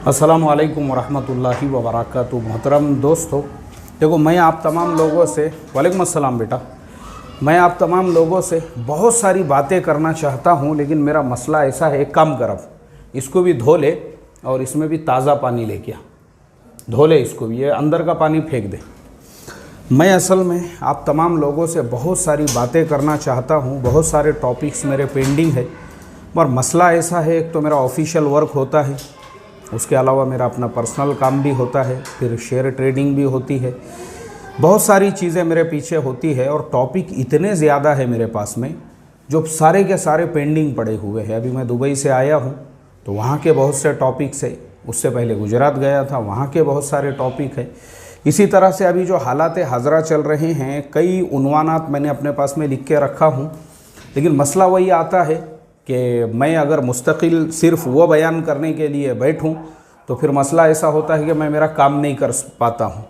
अस्सलामु अलैकुम वरहमतुल्लाहि वबरकातुहू। मोहतरम दोस्तों, देखो मैं आप तमाम लोगों से वालेकुम अस्सलाम बेटा, मैं आप तमाम लोगों से बहुत सारी बातें करना चाहता हूँ, लेकिन मेरा मसला ऐसा है। एक काम कर, अब इसको भी धो ले और इसमें भी ताज़ा पानी लेके आ, धो ले इसको भी, ये अंदर का पानी फेंक दे। मैं असल में आप तमाम लोगों से बहुत सारी बातें करना चाहता हूँ, बहुत सारे टॉपिक्स मेरे पेंडिंग है, पर मसला ऐसा है, एक तो मेरा ऑफिशियल वर्क होता है, उसके अलावा मेरा अपना पर्सनल काम भी होता है, फिर शेयर ट्रेडिंग भी होती है, बहुत सारी चीज़ें मेरे पीछे होती है और टॉपिक इतने ज़्यादा है मेरे पास में जो सारे के सारे पेंडिंग पड़े हुए हैं। अभी मैं दुबई से आया हूँ तो वहाँ के बहुत से टॉपिक्स है, उससे पहले गुजरात गया था, वहाँ के बहुत सारे टॉपिक है। इसी तरह से अभी जो हालात हज़रा चल रहे हैं, कई उन्वानात मैंने अपने पास में लिख के रखा हूँ, लेकिन मसला वही आता है कि मैं अगर मुस्तकिल सिर्फ वो बयान करने के लिए बैठूं तो फिर मसला ऐसा होता है कि मैं मेरा काम नहीं कर पाता हूं।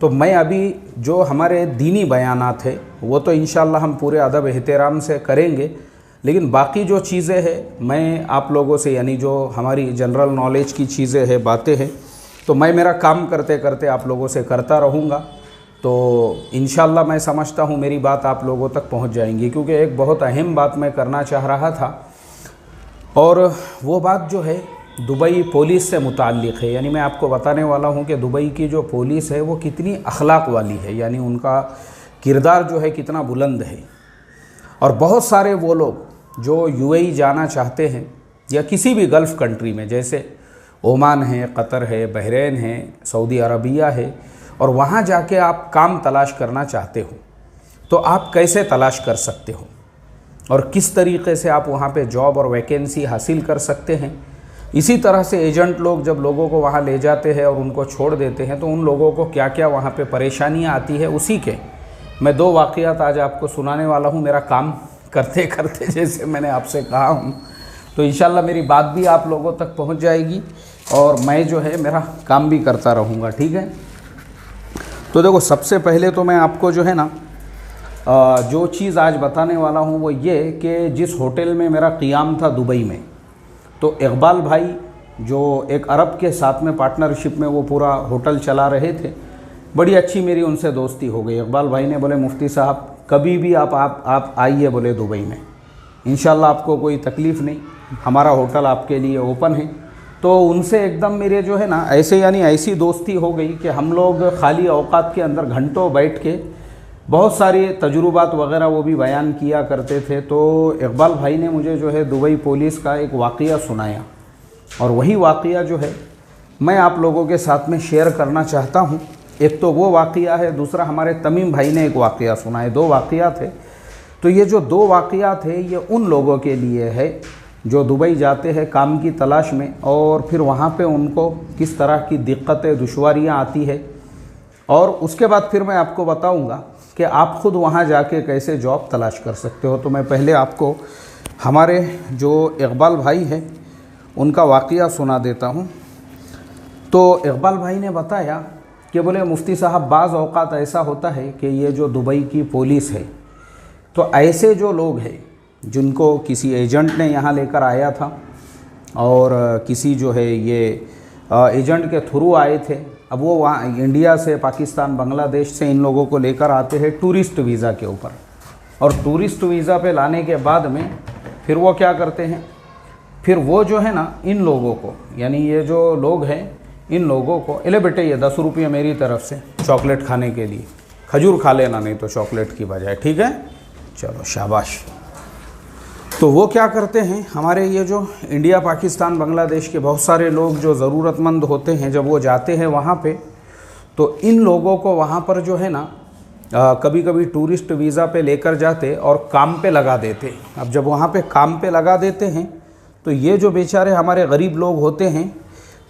तो मैं अभी जो हमारे दीनी बयानात है वो तो इंशाअल्लाह हम पूरे अदब एहतराम से करेंगे, लेकिन बाकी जो चीज़ें हैं मैं आप लोगों से, यानी जो हमारी जनरल नॉलेज की चीज़ें हैं, बातें हैं, तो मैं मेरा काम करते करते आप लोगों से करता रहूँगा। तो इंशाअल्लाह मैं समझता हूँ मेरी बात आप लोगों तक पहुँच जाएंगी, क्योंकि एक बहुत अहम बात मैं करना चाह रहा था और वो बात जो है दुबई पुलिस से मुताल्लिक़ है। यानी मैं आपको बताने वाला हूँ कि दुबई की जो पुलिस है वो कितनी अखलाक वाली है, यानी उनका किरदार जो है कितना बुलंद है। और बहुत सारे वो लोग जो यूएई जाना चाहते हैं या किसी भी गल्फ़ कंट्री में, जैसे ओमान है, कतर है, बहरीन है, सऊदी अरबिया है, और वहाँ जाके आप काम तलाश करना चाहते हो तो आप कैसे तलाश कर सकते हो और किस तरीक़े से आप वहाँ पे जॉब और वैकेंसी हासिल कर सकते हैं। इसी तरह से एजेंट लोग जब लोगों को वहाँ ले जाते हैं और उनको छोड़ देते हैं तो उन लोगों को क्या क्या वहाँ पे परेशानियाँ आती है, उसी के मैं दो वाक़यात आज आपको सुनाने वाला हूँ। मेरा काम करते करते जैसे मैंने आपसे कहा हूँ, तो इंशाल्लाह मेरी बात भी आप लोगों तक पहुँच जाएगी और मैं जो है मेरा काम भी करता रहूँगा, ठीक है। तो देखो, सबसे पहले तो मैं आपको जो है ना जो चीज़ आज बताने वाला हूँ वो ये कि जिस होटल में मेरा क़ियाम था दुबई में, तो इकबाल भाई जो एक अरब के साथ में पार्टनरशिप में वो पूरा होटल चला रहे थे, बड़ी अच्छी मेरी उनसे दोस्ती हो गई। इकबाल भाई ने बोले मुफ्ती साहब कभी भी आप आइए बोले दुबई में, इंशाल्लाह आपको कोई तकलीफ़ नहीं, हमारा होटल आपके लिए ओपन है। तो उनसे एकदम मेरे जो है ना ऐसे यानी ऐसी दोस्ती हो गई कि हम लोग खाली औकात के अंदर घंटों बैठ के बहुत सारे तजुर्बात वगैरह वो भी बयान किया करते थे। तो इकबाल भाई ने मुझे जो है दुबई पुलिस का एक वाक़या सुनाया और वही वाक़या जो है मैं आप लोगों के साथ में शेयर करना चाहता हूँ। एक तो वो वाक़या है, दूसरा हमारे तमीम भाई ने एक वाक़या सुनाया। दो वाक़या थे। तो ये जो दो वाक़या थे ये उन लोगों के लिए है जो दुबई जाते हैं काम की तलाश में और फिर वहाँ पर उनको किस तरह की दिक्कतें दुश्वारियाँ आती है, और उसके बाद फिर मैं आपको बताऊँगा कि आप ख़ुद वहाँ जाके कैसे जॉब तलाश कर सकते हो। तो मैं पहले आपको हमारे जो इकबाल भाई हैं उनका वाक़या सुना देता हूँ। तो इकबाल भाई ने बताया कि बोले मुफ्ती साहब बाज़ औक़ात ऐसा होता है कि ये जो दुबई की पुलिस है, तो ऐसे जो लोग हैं जिनको किसी एजेंट ने यहाँ लेकर आया था और किसी जो है ये एजेंट के थ्रू आए थे, अब वो वहाँ इंडिया से, पाकिस्तान, बांग्लादेश से इन लोगों को लेकर आते हैं टूरिस्ट वीज़ा के ऊपर, और टूरिस्ट वीज़ा पे लाने के बाद में फिर वो क्या करते हैं, फिर वो जो है ना इन लोगों को, यानी ये जो लोग हैं इन लोगों को, एले बेटे ये 10 रुपये मेरी तरफ से चॉकलेट खाने के लिए, खजूर खा लेना नहीं तो चॉकलेट की बजाय, ठीक है, चलो शाबाश। तो वो क्या करते हैं, हमारे ये जो इंडिया, पाकिस्तान, बांग्लादेश के बहुत सारे लोग जो ज़रूरतमंद होते हैं, जब वो जाते हैं वहाँ पे, तो इन लोगों को वहाँ पर जो है ना कभी कभी टूरिस्ट वीज़ा पे लेकर जाते और काम पे लगा देते। अब जब वहाँ पे काम पे लगा देते हैं तो ये जो बेचारे हमारे गरीब लोग होते हैं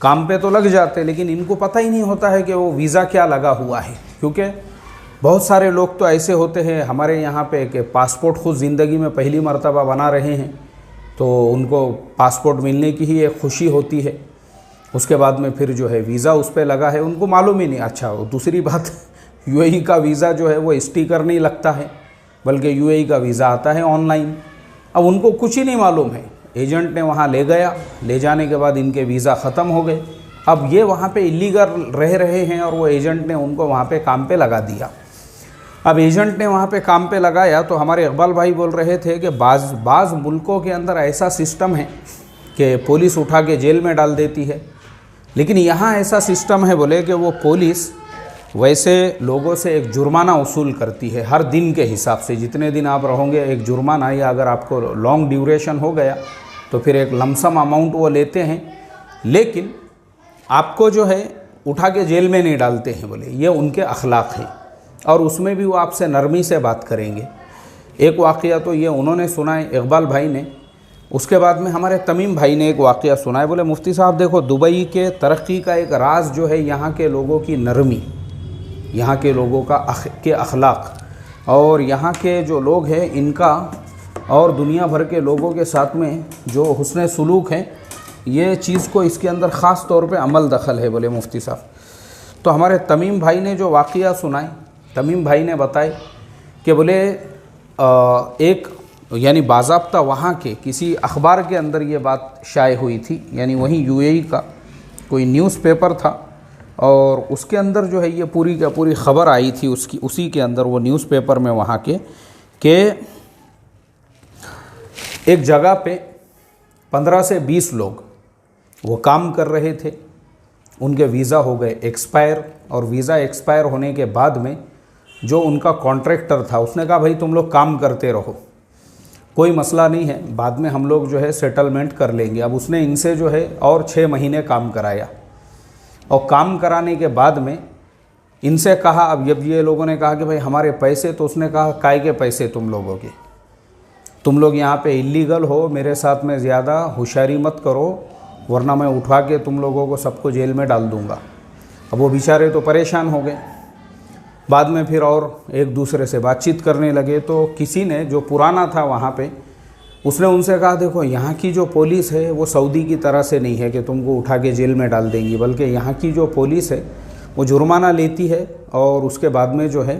काम पे तो लग जाते, लेकिन इनको पता ही नहीं होता है कि वो वीज़ा क्या लगा हुआ है, क्योंकि बहुत सारे लोग तो ऐसे होते हैं हमारे यहाँ पे कि पासपोर्ट खुद ज़िंदगी में पहली मर्तबा बना रहे हैं, तो उनको पासपोर्ट मिलने की ही एक खुशी होती है, उसके बाद में फिर जो है वीज़ा उस पर लगा है, उनको मालूम ही नहीं। अच्छा, दूसरी बात यूएई का वीज़ा जो है वो स्टिकर नहीं लगता है, बल्कि यूएई का वीज़ा आता है ऑनलाइन। अब उनको कुछ ही नहीं मालूम है, एजेंट ने वहाँ ले गया, ले जाने के बाद इनके वीज़ा ख़त्म हो गए, अब ये वहाँ पे इलीगल रह रहे हैं और वो एजेंट ने उनको वहाँ पे काम पे लगा दिया। अब एजेंट ने वहाँ पे काम पे लगाया तो हमारे इकबाल भाई बोल रहे थे कि बाज़ मुल्कों के अंदर ऐसा सिस्टम है कि पुलिस उठा के जेल में डाल देती है, लेकिन यहाँ ऐसा सिस्टम है बोले कि वो पुलिस वैसे लोगों से एक जुर्माना वसूल करती है हर दिन के हिसाब से। जितने दिन आप रहोगे एक जुर्माना, या अगर आपको लॉन्ग ड्यूरेशन हो गया तो फिर एक लमसम अमाउंट वो लेते हैं, लेकिन आपको जो है उठा के जेल में नहीं डालते हैं बोले। ये उनके अखलाक है और उसमें भी वो आपसे नरमी से बात करेंगे। एक वाक़या तो ये उन्होंने सुना है इकबाल भाई ने, उसके बाद में हमारे तमीम भाई ने एक वाक़या सुना है। बोले मुफ्ती साहब देखो, दुबई के तरक्की का एक राज जो है यहाँ के लोगों की नरमी, यहाँ के लोगों के अखलाक, और यहाँ के जो लोग हैं इनका और दुनिया भर के लोगों के साथ में जो हुस्न सुलूक है, ये चीज़ को इसके अंदर ख़ास तौर पे अमल दखल है बोले मुफ्ती साहब। तो हमारे तमीम भाई ने जो वाक़या सुनाए, तमीम भाई ने बताए कि बोले एक यानी बाज़ाब्ता वहाँ के किसी अखबार के अंदर ये बात शाये हुई थी, यानी वहीं यूएई का कोई न्यूज़पेपर था और उसके अंदर जो है ये पूरी का पूरी ख़बर आई थी उसी के अंदर वो न्यूज़पेपर में वहाँ के एक जगह पे 15 से 20 लोग वो काम कर रहे थे, उनके वीज़ा हो गए एक्सपायर, और वीज़ा एक्सपायर होने के बाद में जो उनका कॉन्ट्रैक्टर था उसने कहा भाई तुम लोग काम करते रहो, कोई मसला नहीं है, बाद में हम लोग जो है सेटलमेंट कर लेंगे। अब उसने इनसे जो है और 6 महीने काम कराया, और काम कराने के बाद में इनसे कहा, अब जब ये लोगों ने कहा कि भाई हमारे पैसे, तो उसने कहा काय के पैसे तुम लोगों के, तुम लोग यहाँ पे इलीगल हो, मेरे साथ में ज़्यादा होशियारी मत करो वरना मैं उठा के तुम लोगों को सबको जेल में डाल दूँगा। अब वो बेचारे तो परेशान हो गए। बाद में फिर और एक दूसरे से बातचीत करने लगे, तो किसी ने जो पुराना था वहाँ पे, उसने उनसे कहा देखो यहाँ की जो पुलिस है वो सऊदी की तरह से नहीं है कि तुमको उठा के जेल में डाल देंगी, बल्कि यहाँ की जो पुलिस है वो जुर्माना लेती है और उसके बाद में जो है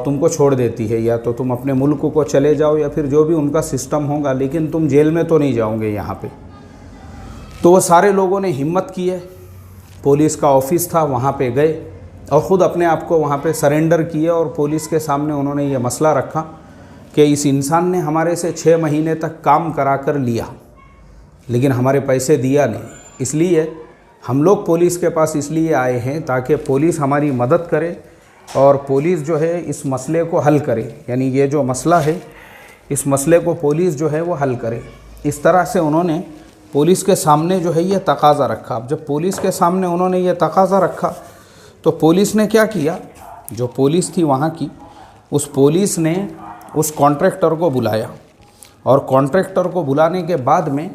तुमको छोड़ देती है, या तो तुम अपने मुल्क को चले जाओ या फिर जो भी उनका सिस्टम होगा, लेकिन तुम जेल में तो नहीं जाओगे यहाँ पे। तो वो सारे लोगों ने हिम्मत की है, पुलिस का ऑफिस था वहाँ पे गए और ख़ुद अपने आप को वहाँ पे सरेंडर किए, और पुलिस के सामने उन्होंने ये मसला रखा कि इस इंसान ने हमारे से 6 महीने तक काम करा कर लिया लेकिन हमारे पैसे दिया नहीं, इसलिए हम लोग पुलिस के पास इसलिए आए हैं ताकि पुलिस हमारी मदद करे और पुलिस जो है इस मसले को हल करे, यानी ये जो मसला है इस मसले को पुलिस जो है वो हल करे। इस तरह से उन्होंने पुलिस के सामने जो है ये तकाज़ा रखा। अब जब पुलिस के सामने उन्होंने ये तकाज़ा रखा तो पुलिस ने क्या किया, जो पुलिस थी वहाँ की, उस पुलिस ने उस कॉन्ट्रैक्टर को बुलाया, और कॉन्ट्रैक्टर को बुलाने के बाद में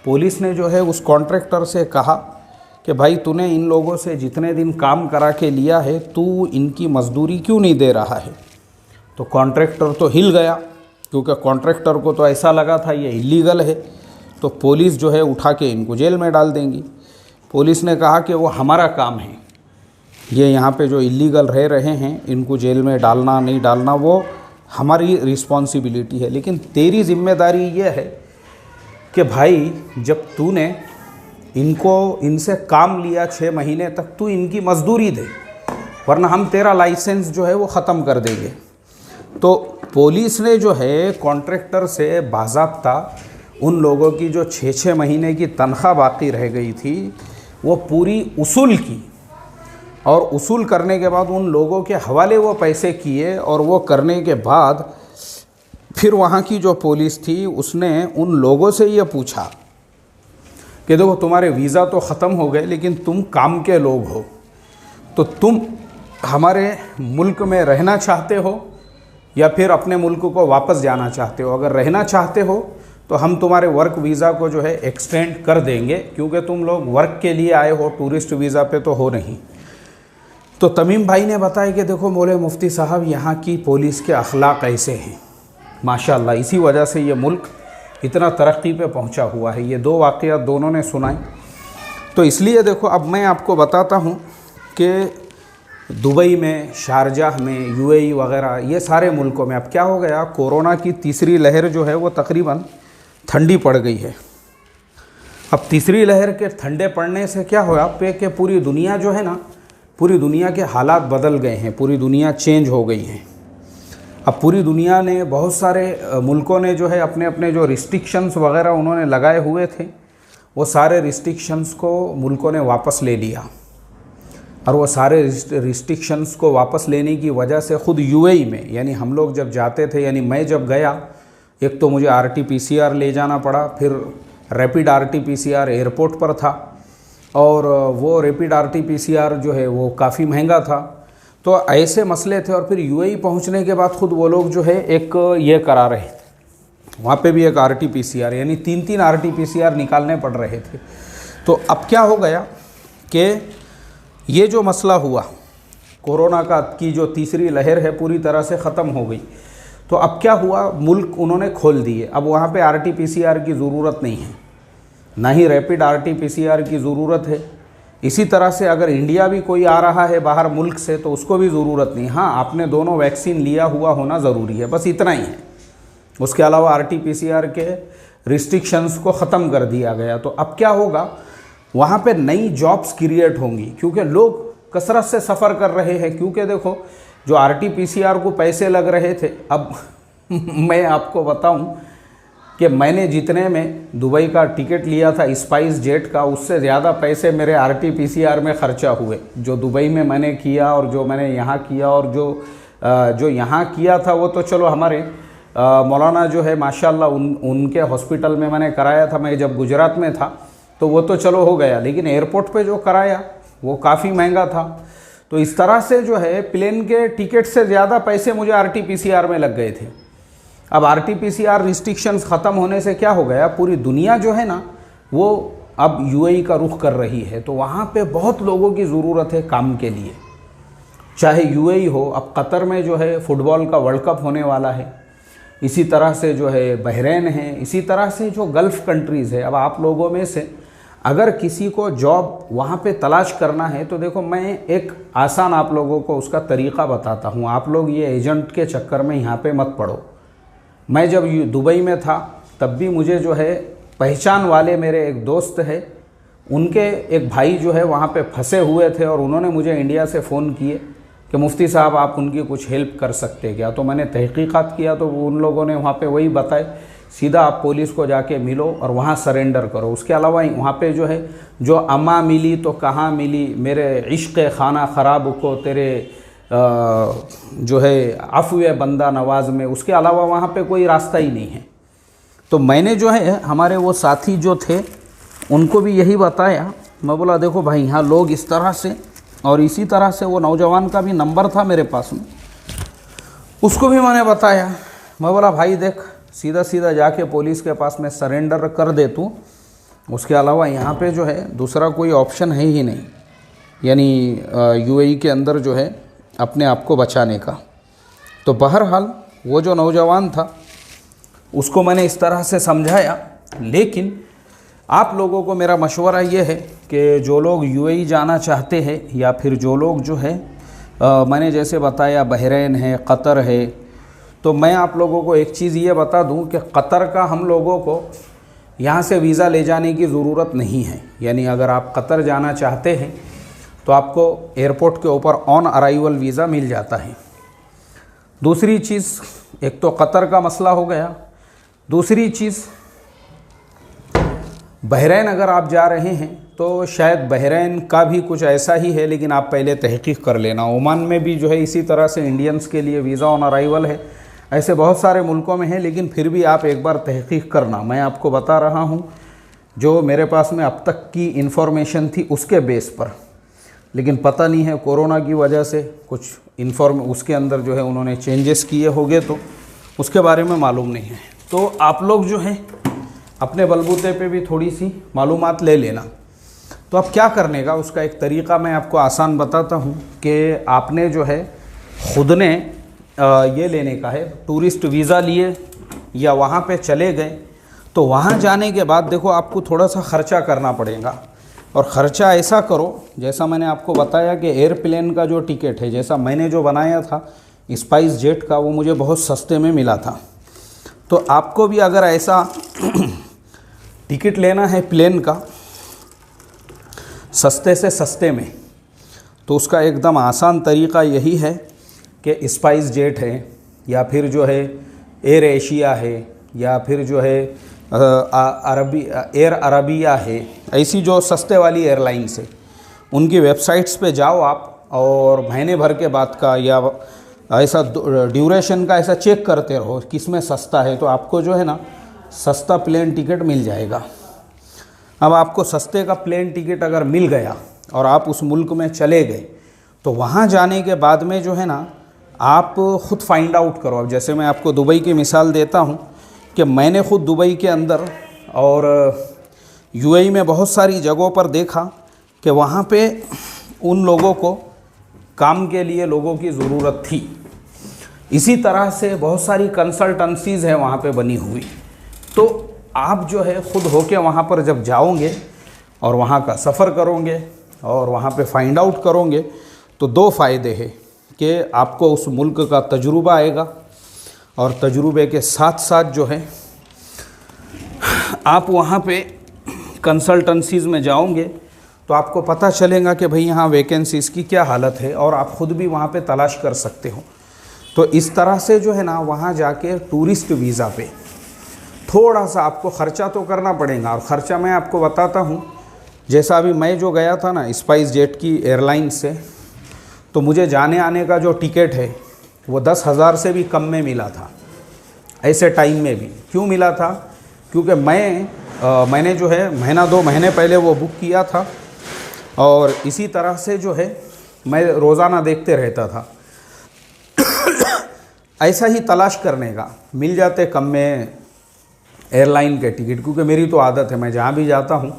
पुलिस ने जो है उस कॉन्ट्रैक्टर से कहा कि भाई तूने इन लोगों से जितने दिन काम करा के लिया है तू इनकी मजदूरी क्यों नहीं दे रहा है। तो कॉन्ट्रैक्टर तो हिल गया, क्योंकि कॉन्ट्रैक्टर को तो ऐसा लगा था ये इलीगल है, तो पुलिस जो है उठा के इनको जेल में डाल देंगी। पुलिस ने कहा कि वो हमारा काम है, ये यहाँ पे जो इलीगल रह रहे हैं इनको जेल में डालना नहीं डालना वो हमारी रिस्पॉन्सिबिलिटी है, लेकिन तेरी जिम्मेदारी ये है कि भाई जब तूने इनसे काम लिया 6 महीने तक, तू इनकी मजदूरी दे, वरना हम तेरा लाइसेंस जो है वो ख़त्म कर देंगे। तो पुलिस ने जो है कॉन्ट्रैक्टर से बाज़ाब्ता उन लोगों की जो 6-6 महीने की तनख्वाह बाकी रह गई थी वो पूरी उसूल की, और उसूल करने के बाद उन लोगों के हवाले वो पैसे किए, और वो करने के बाद फिर वहाँ की जो पुलिस थी उसने उन लोगों से ये पूछा कि देखो तुम्हारे वीज़ा तो ख़त्म हो गए लेकिन तुम काम के लोग हो, तो तुम हमारे मुल्क में रहना चाहते हो या फिर अपने मुल्क को वापस जाना चाहते हो। अगर रहना चाहते हो तो हम तुम्हारे वर्क वीज़ा को जो है एक्सटेंड कर देंगे, क्योंकि तुम लोग वर्क के लिए आए हो, टूरिस्ट वीज़ा पे तो हो नहीं। तो तमीम भाई ने बताया कि देखो मौले मुफ्ती साहब, यहाँ की पुलिस के अखलाक ऐसे हैं माशाअल्लाह, इसी वजह से ये मुल्क इतना तरक्की पे पहुँचा हुआ है। ये 2 वाक़यात दोनों ने सुनाए। तो इसलिए देखो अब मैं आपको बताता हूँ कि दुबई में, शारजाह में, यूएई वग़ैरह ये सारे मुल्कों में अब क्या हो गया, कोरोना की तीसरी लहर जो है वो तकरीबन ठंडी पड़ गई है। अब तीसरी लहर के ठंडे पड़ने से क्या हुआ पे कि पूरी दुनिया जो है ना, पूरी दुनिया के हालात बदल गए हैं, पूरी दुनिया चेंज हो गई है। अब पूरी दुनिया ने, बहुत सारे मुल्कों ने जो है अपने अपने जो रिस्ट्रिक्शंस वगैरह उन्होंने लगाए हुए थे, वो सारे रिस्ट्रिक्शंस को मुल्कों ने वापस ले लिया। और वो सारे रिस्ट्रिक्शंस को वापस लेने की वजह से ख़ुद यूएई में, यानी हम लोग जब जाते थे, यानी मैं जब गया, एक तो मुझे RT-PCR ले जाना पड़ा, फिर रैपिड RT-PCR एयरपोर्ट पर था, और वो रैपिड RT-PCR जो है वो काफ़ी महंगा था। तो ऐसे मसले थे। और फिर यूएई पहुंचने के बाद ख़ुद वो लोग जो है एक ये करा रहे थे, वहाँ पे भी एक RT-PCR, यानी 3 RT-PCR निकालने पड़ रहे थे। तो अब क्या हो गया कि ये जो मसला हुआ कोरोना की जो तीसरी लहर है पूरी तरह से ख़त्म हो गई। तो अब क्या हुआ, मुल्क उन्होंने खोल दिए। अब वहाँ पे RT-PCR की ज़रूरत नहीं है, ना ही रैपिड RT-PCR की ज़रूरत है। इसी तरह से अगर इंडिया भी कोई आ रहा है बाहर मुल्क से तो उसको भी ज़रूरत नहीं। हाँ, आपने दोनों वैक्सीन लिया हुआ होना ज़रूरी है, बस इतना ही है। उसके अलावा RT-PCR के रिस्ट्रिक्शंस को ख़त्म कर दिया गया। तो अब क्या होगा, वहाँ पे नई जॉब्स क्रिएट होंगी, क्योंकि लोग कसरत से सफ़र कर रहे हैं। क्योंकि देखो, जो RT-PCR को पैसे लग रहे थे, अब मैं आपको बताऊं कि मैंने जितने में दुबई का टिकट लिया था स्पाइस जेट का, उससे ज़्यादा पैसे मेरे RT-PCR में ख़र्चा हुए, जो दुबई में मैंने किया और जो मैंने यहाँ किया। और जो यहाँ किया था वो तो चलो हमारे मौलाना जो है माशाल्लाह उनके हॉस्पिटल में मैंने कराया था, मैं जब गुजरात में था, तो वो तो चलो हो गया। लेकिन एयरपोर्ट पे जो कराया वो काफ़ी महंगा था। तो इस तरह से जो है प्लेन के टिकट से ज़्यादा पैसे मुझे RT-PCR में लग गए थे। अब RT-PCR रिस्ट्रिक्शंस ख़त्म होने से क्या हो गया, पूरी दुनिया जो है ना वो अब यूएई का रुख कर रही है। तो वहाँ पे बहुत लोगों की ज़रूरत है काम के लिए, चाहे यूएई हो। अब कतर में जो है फ़ुटबॉल का वर्ल्ड कप होने वाला है, इसी तरह से जो है बहरीन है, इसी तरह से जो गल्फ़ कंट्रीज़ है। अब आप लोगों में से अगर किसी को जॉब वहाँ पे तलाश करना है तो देखो, मैं एक आसान आप लोगों को उसका तरीक़ा बताता हूँ। आप लोग ये एजेंट के चक्कर में यहाँ पे मत पड़ो। मैं जब दुबई में था तब भी मुझे जो है पहचान वाले मेरे एक दोस्त है, उनके एक भाई जो है वहाँ पे फंसे हुए थे, और उन्होंने मुझे इंडिया से फ़ोन किए कि मुफ्ती साहब आप उनकी कुछ हेल्प कर सकते क्या। तो मैंने तहकीक़ात किया तो उन लोगों ने वहाँ पे वही बताए, सीधा आप पुलिस को जाके मिलो और वहाँ सरेंडर करो। उसके अलावा वहाँ पे जो है, जो अम्मा मिली तो कहाँ मिली, मेरे इश्क़ खाना ख़राब को तेरे जो है अफ़वे बंदा नवाज में, उसके अलावा वहाँ पे कोई रास्ता ही नहीं है। तो मैंने जो है हमारे वो साथी जो थे उनको भी यही बताया। मैं बोला देखो भाई, यहाँ लोग इस तरह से, और इसी तरह से वो नौजवान का भी नंबर था मेरे पास में, उसको भी मैंने बताया। मैं बोला भाई देख, सीधा सीधा जाके पुलिस के पास में सरेंडर कर दे तू, उसके अलावा यहाँ पे जो है दूसरा कोई ऑप्शन है ही नहीं, यानी यूएई के अंदर जो है अपने आप को बचाने का। तो बहरहाल वो जो नौजवान था उसको मैंने इस तरह से समझाया। लेकिन आप लोगों को मेरा मशवरा ये है कि जो लोग यूएई जाना चाहते हैं, या फिर जो लोग जो है मैंने जैसे बताया बहरीन है, कतर है, तो मैं आप लोगों को एक चीज़ ये बता दूं कि कतर का हम लोगों को यहाँ से वीज़ा ले जाने की ज़रूरत नहीं है। यानी अगर आप कतर जाना चाहते हैं तो आपको एयरपोर्ट के ऊपर ऑन अराइवल वीज़ा मिल जाता है। दूसरी चीज़, एक तो कतर का मसला हो गया, दूसरी चीज़ बहरीन अगर आप जा रहे हैं तो शायद बहरीन का भी कुछ ऐसा ही है, लेकिन आप पहले तहकीक कर लेना। ओमान में भी जो है इसी तरह से इंडियंस के लिए वीज़ा ऑन अराइवल है, ऐसे बहुत सारे मुल्कों में है, लेकिन फिर भी आप एक बार तहकीक करना। मैं आपको बता रहा हूँ जो मेरे पास में अब तक की इन्फॉर्मेशन थी उसके बेस पर, लेकिन पता नहीं है कोरोना की वजह से कुछ उसके अंदर जो है उन्होंने चेंजेस किए होंगे, तो उसके बारे में मालूम नहीं है। तो आप लोग जो है अपने बलबूते पे भी थोड़ी सी मालूमात ले लेना। तो अब क्या करने का, उसका एक तरीक़ा मैं आपको आसान बताता हूँ कि आपने जो है ख़ुद ने ये लेने का है, टूरिस्ट वीज़ा लिए या वहाँ पे चले गए, तो वहाँ जाने के बाद देखो आपको थोड़ा सा ख़र्चा करना पड़ेगा। और ख़र्चा ऐसा करो जैसा मैंने आपको बताया कि एयरप्लेन का जो टिकट है, जैसा मैंने जो बनाया था स्पाइस जेट का, वो मुझे बहुत सस्ते में मिला था। तो आपको भी अगर ऐसा टिकट लेना है प्लेन का सस्ते से सस्ते में, तो उसका एकदम आसान तरीक़ा यही है कि स्पाइस जेट है या फिर जो है एयर एशिया है या फिर जो है एयर अरबिया है, ऐसी जो सस्ते वाली एयरलाइंस है उनकी वेबसाइट्स पे जाओ आप और महीने भर के बाद का या ऐसा ड्यूरेशन का ऐसा चेक करते रहो किस में सस्ता है, तो आपको जो है ना सस्ता प्लेन टिकट मिल जाएगा। अब आपको सस्ते का प्लेन टिकट अगर मिल गया और आप उस मुल्क में चले गए तो वहाँ जाने के बाद में जो है ना आप ख़ुद फाइंड आउट करो। अब जैसे मैं आपको दुबई की मिसाल देता हूँ कि मैंने ख़ुद दुबई के अंदर और यूएई में बहुत सारी जगहों पर देखा कि वहाँ पे उन लोगों को काम के लिए लोगों की ज़रूरत थी। इसी तरह से बहुत सारी कंसल्टेंसीज़ हैं वहाँ पे बनी हुई। तो आप जो है ख़ुद होके वहाँ पर जब जाओगे और वहाँ का सफ़र करोगे और वहाँ पे फाइंड आउट करोगे तो दो फ़ायदे हैं कि आपको उस मुल्क का तजुर्बा आएगा और तजुर्बे के साथ साथ जो है आप वहाँ पे कंसल्टेंसीज़ में जाओगे तो आपको पता चलेगा कि भाई यहाँ वैकेंसीज़ की क्या हालत है और आप ख़ुद भी वहाँ पे तलाश कर सकते हो। तो इस तरह से जो है ना वहाँ जाके टूरिस्ट वीज़ा पे थोड़ा सा आपको ख़र्चा तो करना पड़ेगा। और ख़र्चा मैं आपको बताता हूँ, जैसा अभी मैं जो गया था ना स्पाइस जेट की एयरलाइन से, तो मुझे जाने आने का जो टिकट है वो 10,000 से भी कम में मिला था ऐसे टाइम में भी। क्यों मिला था? क्योंकि मैंने जो है महीना 2 महीने पहले वो बुक किया था और इसी तरह से जो है मैं रोज़ाना देखते रहता था। ऐसा ही तलाश करने का मिल जाते कम में एयरलाइन के टिकट, क्योंकि मेरी तो आदत है, मैं जहाँ भी जाता हूँ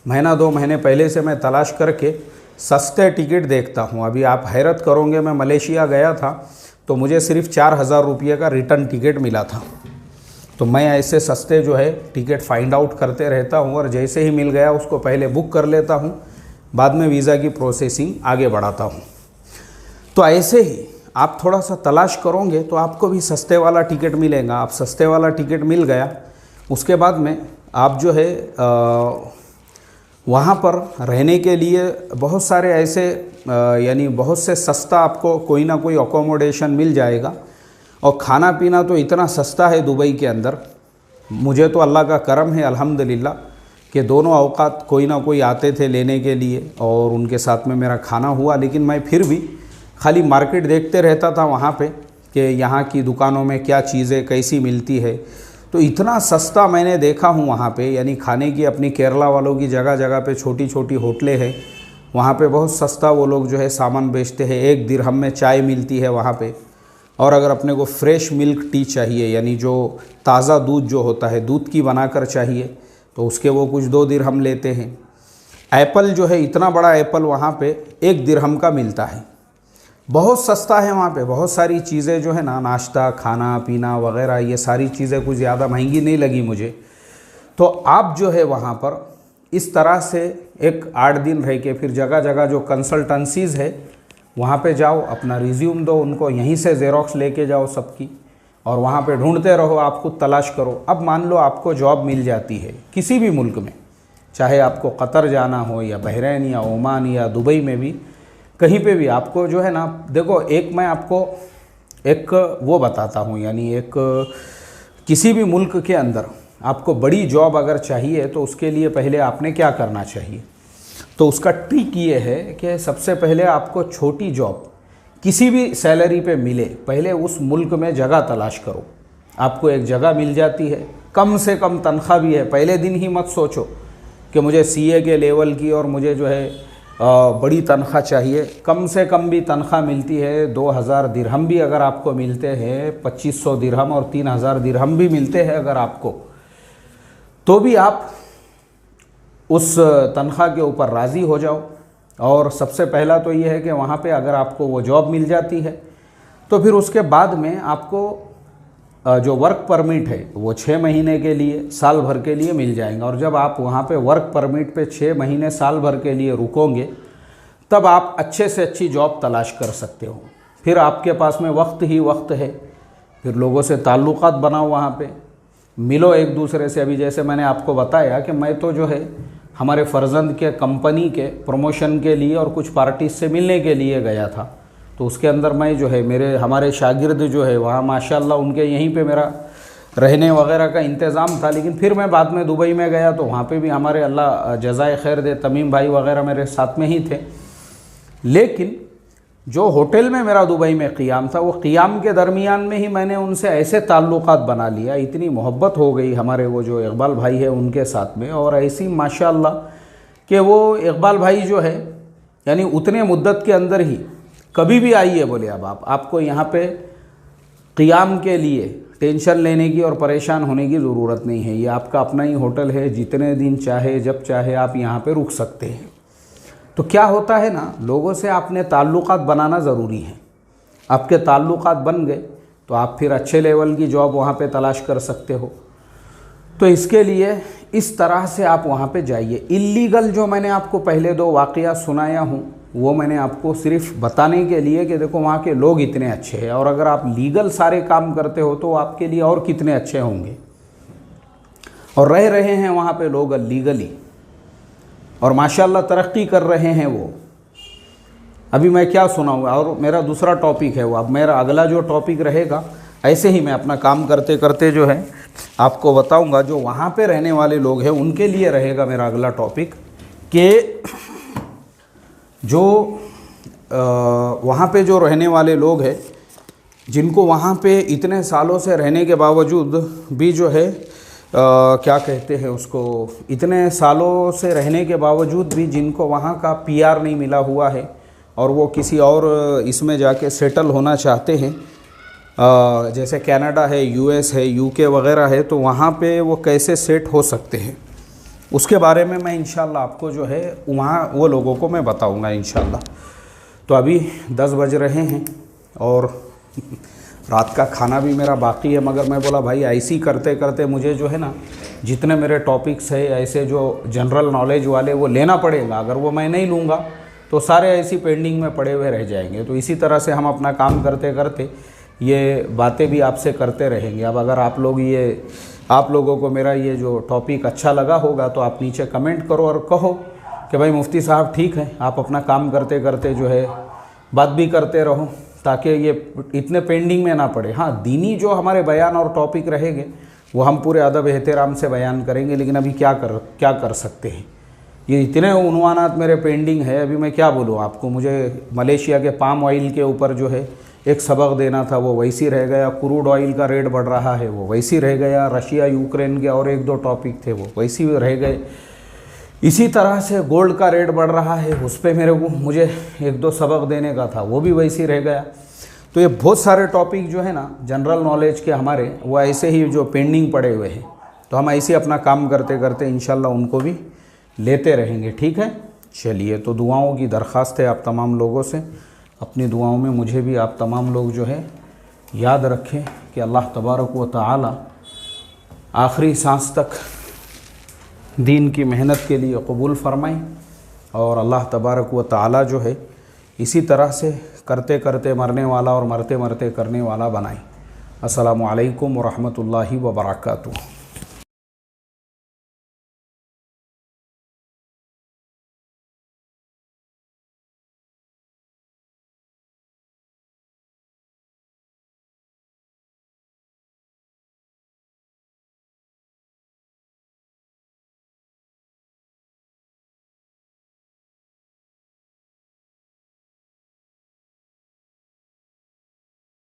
महीना 2 महीने पहले से मैं तलाश करके सस्ते टिकट देखता हूँ। अभी आप हैरत करोगे, मैं मलेशिया गया था तो मुझे सिर्फ 4,000 रुपये का रिटर्न टिकट मिला था। तो मैं ऐसे सस्ते जो है टिकट फाइंड आउट करते रहता हूँ और जैसे ही मिल गया उसको पहले बुक कर लेता हूँ, बाद में वीज़ा की प्रोसेसिंग आगे बढ़ाता हूँ। तो ऐसे ही आप थोड़ा सा तलाश करोगे तो आपको भी सस्ते वाला टिकट मिलेगा। आप सस्ते वाला टिकट मिल गया, उसके बाद में आप जो है वहाँ पर रहने के लिए बहुत सारे ऐसे यानी बहुत से सस्ता आपको कोई ना कोई अकोमोडेशन मिल जाएगा। और खाना पीना तो इतना सस्ता है दुबई के अंदर, मुझे तो अल्लाह का करम है अल्हम्दुलिल्लाह कि दोनों औकात कोई ना कोई आते थे लेने के लिए और उनके साथ में मेरा खाना हुआ। लेकिन मैं फिर भी खाली मार्केट देखते रहता था वहाँ पे कि यहाँ की दुकानों में क्या चीज़ें कैसी मिलती है। तो इतना सस्ता मैंने देखा हूँ वहाँ पे, यानी खाने की अपनी केरला वालों की जगह जगह पे छोटी छोटी होटलें हैं, वहाँ पे बहुत सस्ता वो लोग जो है सामान बेचते हैं। 1 दिरहम में चाय मिलती है वहाँ पे। और अगर अपने को फ्रेश मिल्क टी चाहिए, यानी जो ताज़ा दूध जो होता है दूध की बनाकर चाहिए, तो उसके वो कुछ 2 दिरहम लेते हैं। एप्पल जो है इतना बड़ा एप्पल वहाँ पे 1 दिरहम का मिलता है, बहुत सस्ता है वहाँ पे। बहुत सारी चीज़ें जो है ना, नाश्ता खाना पीना वगैरह, ये सारी चीज़ें कुछ ज़्यादा महंगी नहीं लगी मुझे। तो आप जो है वहाँ पर इस तरह से एक 8 दिन रह के फिर जगह जगह जो कंसल्टेंसीज़ है वहाँ पे जाओ, अपना रिज्यूम दो उनको, यहीं से ज़ेरोक्स लेके जाओ सबकी, और वहाँ पे ढूंढते रहो, आप खुद तलाश करो। अब मान लो आपको जॉब मिल जाती है किसी भी मुल्क में, चाहे आपको कतर जाना हो या बहरीन या ओमान या दुबई में भी, कहीं पे भी आपको जो है ना, देखो एक मैं आपको एक वो बताता हूँ, यानी एक किसी भी मुल्क के अंदर आपको बड़ी जॉब अगर चाहिए तो उसके लिए पहले आपने क्या करना चाहिए। तो उसका ट्रिक ये है कि सबसे पहले आपको छोटी जॉब किसी भी सैलरी पे मिले, पहले उस मुल्क में जगह तलाश करो। आपको एक जगह मिल जाती है, कम से कम तनख्वाह भी है, पहले दिन ही मत सोचो कि मुझे सीए के लेवल की और मुझे जो है बड़ी तनख्वाह चाहिए। कम से कम भी तनख्वाह मिलती है 2,000 दिरहम भी अगर आपको मिलते हैं, 2,500 दिरहम और 3,000 दिरहम भी मिलते हैं अगर आपको, तो भी आप उस तनख्वाह के ऊपर राज़ी हो जाओ। और सबसे पहला तो ये है कि वहाँ पे अगर आपको वो जॉब मिल जाती है तो फिर उसके बाद में आपको जो वर्क परमिट है वो 6 महीने के लिए, साल भर के लिए मिल जाएगा। और जब आप वहाँ पे वर्क परमिट पे 6 महीने साल भर के लिए रुकोगे तब आप अच्छे से अच्छी जॉब तलाश कर सकते हो। फिर आपके पास में वक्त ही वक्त है, फिर लोगों से ताल्लुकात बनाओ वहाँ पे, मिलो एक दूसरे से। अभी जैसे मैंने आपको बताया कि मैं तो जो है हमारे फर्जंद के कंपनी के प्रमोशन के लिए और कुछ पार्टीज से मिलने के लिए गया था, तो उसके अंदर मैं जो है हमारे शागिर्द जो है वहाँ माशाल्लाह उनके यहीं पे मेरा रहने वगैरह का इंतज़ाम था। लेकिन फिर मैं बाद में दुबई में गया तो वहाँ पे भी हमारे अल्लाह जज़ाए खैर दे तमीम भाई वगैरह मेरे साथ में ही थे। लेकिन जो होटल में मेरा दुबई में क़ियाम था, वो क़ियाम के दरमियान में ही मैंने उनसे ऐसे ताल्लुक़ात बना लिया, इतनी मोहब्बत हो गई हमारे वो जो इकबाल भाई है उनके साथ में। और ऐसी माशाल्लाह कि वो इकबाल भाई जो है यानी उतने मुद्दत के अंदर ही कभी भी आइए बोले, अब आपको यहाँ पे क़ियाम के लिए टेंशन लेने की और परेशान होने की ज़रूरत नहीं है। ये आपका अपना ही होटल है, जितने दिन चाहे जब चाहे आप यहाँ पे रुक सकते हैं। तो क्या होता है ना, लोगों से आपने ताल्लुक़ात बनाना ज़रूरी है। आपके ताल्लुक़ात बन गए तो आप फिर अच्छे लेवल की जॉब वहाँ पे तलाश कर सकते हो। तो इसके लिए इस तरह से आप वहाँ पे जाइए। इल्लीगल जो मैंने आपको पहले 2 वाक़या सुनाया हूँ वो मैंने आपको सिर्फ बताने के लिए कि देखो वहाँ के लोग इतने अच्छे हैं, और अगर आप लीगल सारे काम करते हो तो आपके लिए और कितने अच्छे होंगे। और रह रहे हैं वहाँ पे लोग लीगली और माशाल्लाह तरक्की कर रहे हैं वो। अभी मैं क्या सुनाऊंगा, और मेरा दूसरा टॉपिक है वो, अब मेरा अगला जो टॉपिक रहेगा ऐसे ही मैं अपना काम करते करते जो है आपको बताऊंगा। जो वहाँ पे रहने वाले लोग हैं उनके लिए रहेगा मेरा अगला टॉपिक कि जो वहाँ पे जो रहने वाले लोग हैं जिनको वहाँ पे इतने सालों से रहने के बावजूद भी जो है क्या कहते हैं उसको, इतने सालों से रहने के बावजूद भी जिनको वहाँ का PR नहीं मिला हुआ है और वो किसी और इसमें जाके सेटल होना चाहते हैं, जैसे कनाडा है, US है, UK वगैरह है, तो वहाँ पे वो कैसे सेट हो सकते हैं उसके बारे में मैं इंशाल्लाह आपको जो है वहाँ वो लोगों को मैं बताऊँगा इंशाल्लाह। तो अभी 10 बज रहे हैं और रात का खाना भी मेरा बाकी है, मगर मैं बोला भाई ऐसी करते करते मुझे जो है ना जितने मेरे टॉपिक्स है ऐसे जो जनरल नॉलेज वाले वो लेना पड़ेगा। अगर वो मैं नहीं लूँगा तो सारे ऐसी पेंडिंग में पड़े हुए रह जाएंगे। तो इसी तरह से हम अपना काम करते करते ये बातें भी आपसे करते रहेंगे। अब अगर आप लोगों को मेरा ये जो टॉपिक अच्छा लगा होगा तो आप नीचे कमेंट करो और कहो कि भाई मुफ्ती साहब ठीक है, आप अपना काम करते करते जो है बात भी करते रहो ताकि ये इतने पेंडिंग में ना पड़े। हाँ, दीनी जो हमारे बयान और टॉपिक रहेंगे वो हम पूरे अदब एहतराम से बयान करेंगे, लेकिन अभी क्या कर सकते हैं। ये इतने उन्वानात मेरे पेंडिंग है, अभी मैं क्या बोलूँ आपको। मुझे मलेशिया के पाम ऑयल के ऊपर जो है एक सबक देना था, वो वैसी रह गया। क्रूड ऑयल का रेट बढ़ रहा है, वो वैसी रह गया। रशिया यूक्रेन के और 1-2 टॉपिक थे वो वैसी रह गए। इसी तरह से गोल्ड का रेट बढ़ रहा है, उस पर मुझे 1-2 सबक देने का था, वो भी वैसी रह गया। तो ये बहुत सारे टॉपिक जो है ना जनरल नॉलेज के हमारे, वो ऐसे ही जो पेंडिंग पड़े हुए हैं। तो हम ऐसे अपना काम करते करते इंशाल्लाह उनको भी लेते रहेंगे। ठीक है, चलिए। तो दुआओं की दरख्वास्त है आप तमाम लोगों से, अपनी दुआओं में मुझे भी आप तमाम लोग जो है याद रखें कि अल्लाह तबारक व तआला आखिरी सांस तक दीन की मेहनत के लिए कबूल फ़रमाएं, और अल्लाह तबारक व तआला जो है इसी तरह से करते करते मरने वाला और मरते मरते करने वाला बनाए। अस्सलामु अलैकुम व रहमतुल्लाहि व बरकातुहू।